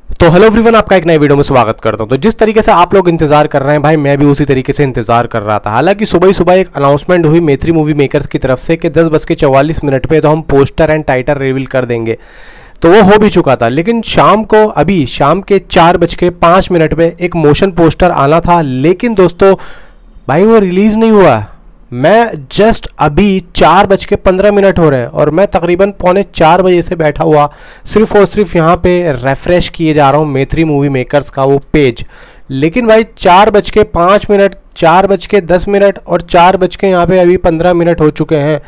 तो hello everyone, आपका एक नए वीडियो में स्वागत करता हूं। तो जिस तरीके से आप लोग इंतजार कर रहे हैं भाई, मैं भी उसी तरीके से इंतजार कर रहा था। हालांकि सुबह ही सुबह एक अनाउंसमेंट हुई मैत्री मूवी मेकर्स की तरफ से कि 10:44 पे तो हम पोस्टर एंड टाइटल रिवील कर देंगे। तो वो हो भी चुका था, लेकिन शाम को अभी शाम के 4:05 पे एक मोशन पोस्टर आना था, लेकिन दोस्तों भाई वो रिलीज़ नहीं हुआ। मैं जस्ट अभी 4:15 हो रहे हैं और मैं तकरीबन 3:45 से बैठा हुआ सिर्फ और सिर्फ यहाँ पे रेफ़्रेश किए जा रहा हूँ मैत्री मूवी मेकर्स का वो पेज। लेकिन भाई 4:05, 4:10 और 4 यहाँ पे अभी 15 हो चुके हैं।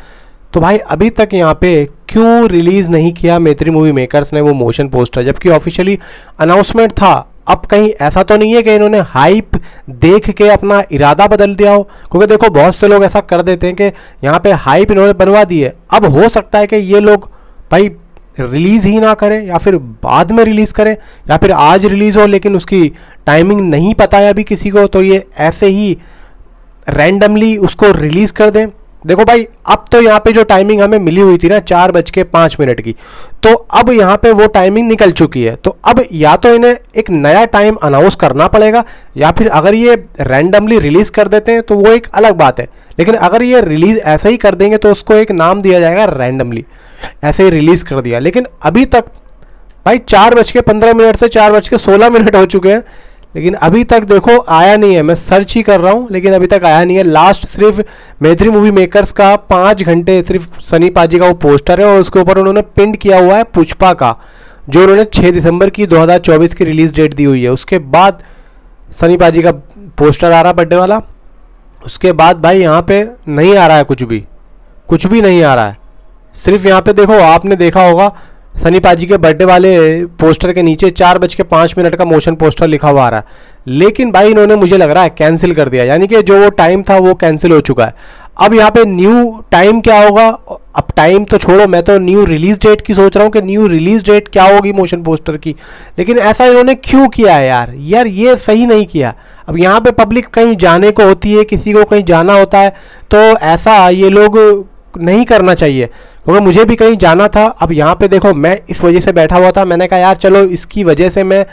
तो भाई अभी तक यहाँ पे क्यों रिलीज़ नहीं किया मैत्री मूवी मेकर्स ने वो मोशन पोस्टर, जबकि ऑफिशियली अनाउंसमेंट था। अब कहीं ऐसा तो नहीं है कि इन्होंने हाइप देख के अपना इरादा बदल दिया हो, क्योंकि देखो बहुत से लोग ऐसा कर देते हैं कि यहाँ पे हाइप इन्होंने बनवा दी है। अब हो सकता है कि ये लोग भाई रिलीज़ ही ना करें या फिर बाद में रिलीज़ करें या फिर आज रिलीज़ हो लेकिन उसकी टाइमिंग नहीं पता है अभी किसी को, तो ये ऐसे ही रैंडमली उसको रिलीज़ कर दें। देखो भाई अब तो यहाँ पे जो टाइमिंग हमें मिली हुई थी ना 4:05 की, तो अब यहाँ पे वो टाइमिंग निकल चुकी है। तो अब या तो इन्हें एक नया टाइम अनाउंस करना पड़ेगा या फिर अगर ये रैंडमली रिलीज़ कर देते हैं तो वो एक अलग बात है। लेकिन अगर ये रिलीज़ ऐसे ही कर देंगे तो उसको एक नाम दिया जाएगा रैंडमली, ऐसे ही रिलीज़ कर दिया। लेकिन अभी तक भाई 4:15 से 4:16 हो चुके हैं, लेकिन अभी तक देखो आया नहीं है। मैं सर्च ही कर रहा हूँ लेकिन अभी तक आया नहीं है। लास्ट सिर्फ मैत्री मूवी मेकर्स का 5 घंटे सिर्फ सनी पाजी का वो पोस्टर है और उसके ऊपर उन्होंने पिन किया हुआ है पुष्पा का, जो उन्होंने 6 दिसंबर की 2024 की रिलीज डेट दी हुई है। उसके बाद सनी पाजी का पोस्टर आ रहा बर्थडे वाला, उसके बाद भाई यहाँ पे नहीं आ रहा है कुछ भी नहीं आ रहा है। सिर्फ यहाँ पे देखो, आपने देखा होगा सनी पाजी के बर्थडे वाले पोस्टर के नीचे 4:05 का मोशन पोस्टर लिखा हुआ आ रहा है, लेकिन भाई इन्होंने मुझे लग रहा है कैंसिल कर दिया, यानी कि जो वो टाइम था वो कैंसिल हो चुका है। अब यहाँ पे न्यू टाइम क्या होगा, अब टाइम तो छोड़ो, मैं तो न्यू रिलीज डेट की सोच रहा हूँ कि न्यू रिलीज डेट क्या होगी मोशन पोस्टर की। लेकिन ऐसा इन्होंने क्यों किया है यार ये सही नहीं किया। अब यहाँ पे पब्लिक कहीं जाने को होती है, किसी को कहीं जाना होता है, तो ऐसा ये लोग नहीं करना चाहिए, क्योंकि मुझे भी कहीं जाना था। अब यहाँ पे देखो मैं इस वजह से बैठा हुआ था, मैंने कहा यार चलो इसकी वजह से मैं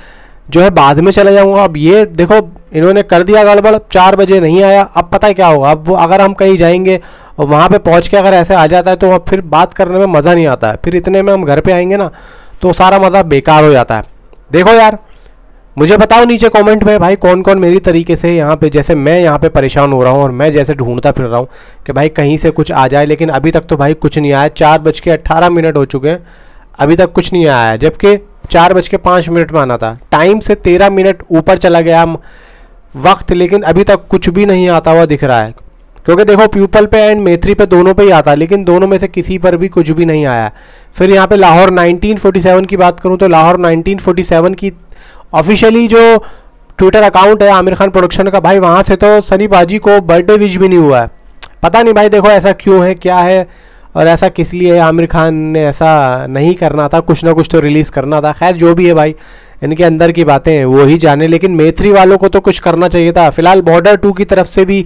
जो है बाद में चला जाऊँगा। अब ये देखो इन्होंने कर दिया गड़बड़, 4 बजे नहीं आया। अब पता है क्या होगा, अब वो अगर हम कहीं जाएंगे और वहाँ पे पहुँच के अगर ऐसे आ जाता है तो अब फिर बात करने में मज़ा नहीं आता है, फिर इतने में हम घर पे आएंगे ना तो सारा मज़ा बेकार हो जाता है। देखो यार मुझे बताओ नीचे कमेंट में भाई कौन कौन मेरी तरीके से यहाँ पे, जैसे मैं यहाँ पे परेशान हो रहा हूँ और मैं जैसे ढूंढता फिर रहा हूँ कि भाई कहीं से कुछ आ जाए। लेकिन अभी तक तो भाई कुछ नहीं आया। 4:18 हो चुके हैं, अभी तक कुछ नहीं आया है, जबकि 4:05 में आना था। टाइम से 13 मिनट ऊपर चला गया वक्त, लेकिन अभी तक कुछ भी नहीं आता हुआ दिख रहा है। क्योंकि देखो पीपल पे एंड मैत्री पे दोनों पे ही आता है, लेकिन दोनों में से किसी पर भी कुछ भी नहीं आया। फिर यहाँ पे लाहौर 1947 की बात करूँ तो लाहौर 1947 की ऑफिशियली जो ट्विटर अकाउंट है आमिर खान प्रोडक्शन का, भाई वहाँ से तो सनी पाजी को बर्थडे विश भी नहीं हुआ है। पता नहीं भाई, देखो ऐसा क्यों है, क्या है और ऐसा किस लिए है। आमिर खान ने ऐसा नहीं करना था, कुछ ना कुछ तो रिलीज़ करना था। खैर जो भी है भाई, इनके अंदर की बातें हैं वो ही जाने। लेकिन मैत्री वालों को तो कुछ करना चाहिए था। फिलहाल बॉर्डर 2 की तरफ से भी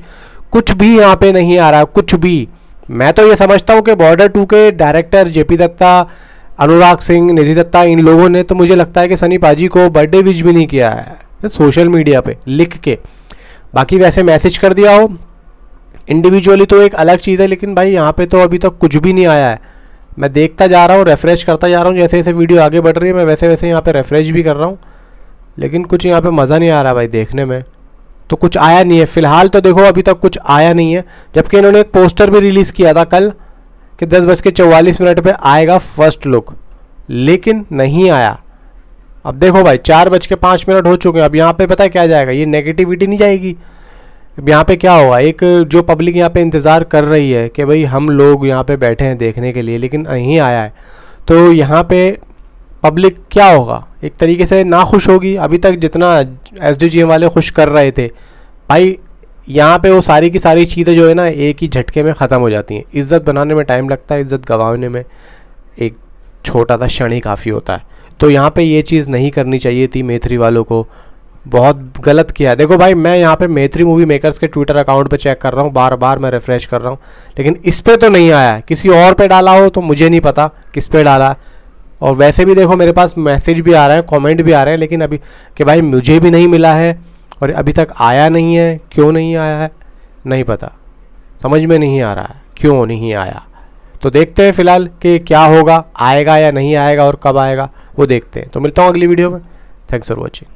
कुछ भी यहाँ पे नहीं आ रहा, कुछ भी। मैं तो ये समझता हूँ कि बॉर्डर 2 के डायरेक्टर जेपी दत्ता, अनुराग सिंह, निधि दत्ता, इन लोगों ने तो मुझे लगता है कि सनी पाजी को बर्थडे विश भी नहीं किया है सोशल मीडिया पे लिख के। बाकी वैसे मैसेज कर दिया हो इंडिविजुअली तो एक अलग चीज़ है, लेकिन भाई यहाँ पे तो अभी तक कुछ भी नहीं आया है। मैं देखता जा रहा हूँ, रेफ्रेश करता जा रहा हूँ, जैसे जैसे वीडियो आगे बढ़ रही है मैं वैसे वैसे यहाँ पे रेफ्रेश भी कर रहा हूँ, लेकिन कुछ यहाँ पे मज़ा नहीं आ रहा भाई देखने में। तो कुछ आया नहीं है फिलहाल, तो देखो अभी तक कुछ आया नहीं है। जबकि इन्होंने एक पोस्टर भी रिलीज़ किया था कल कि 10:44 पे आएगा फर्स्ट लुक, लेकिन नहीं आया। अब देखो भाई 4:05 हो चुके हैं। अब यहाँ पे पता है क्या जाएगा, ये नेगेटिविटी नहीं जाएगी। अब यहाँ पे क्या होगा, एक जो पब्लिक यहाँ पे इंतज़ार कर रही है कि भाई हम लोग यहाँ पे बैठे हैं देखने के लिए, लेकिन नहीं आया है, तो यहाँ पे पब्लिक क्या होगा, एक तरीके से नाखुश होगी। अभी तक जितना SDGM वाले खुश कर रहे थे भाई, यहाँ पे वो सारी की सारी चीज़ें जो है ना एक ही झटके में ख़त्म हो जाती हैं। इज़्ज़त बनाने में टाइम लगता है, इज़्ज़त गंवाने में एक छोटा सा क्षण ही काफ़ी होता है। तो यहाँ पे ये चीज़ नहीं करनी चाहिए थी मैत्री वालों को, बहुत गलत किया। देखो भाई मैं यहाँ पे मैत्री मूवी मेकर्स के ट्विटर अकाउंट पे चेक कर रहा हूँ, बार बार मैं रिफ़्रेश कर रहा हूँ, लेकिन इस पर तो नहीं आया है। किसी और पे डाला हो तो मुझे नहीं पता किस पे डाला, और वैसे भी देखो मेरे पास मैसेज भी आ रहा है, कमेंट भी आ रहे हैं, लेकिन अभी कि भाई मुझे भी नहीं मिला है और अभी तक आया नहीं है। क्यों नहीं आया है नहीं पता, समझ में नहीं आ रहा है क्यों नहीं आया। तो देखते हैं फिलहाल कि क्या होगा, आएगा या नहीं आएगा और कब आएगा वो देखते हैं। तो मिलता हूँ अगली वीडियो में। Thanks for watching.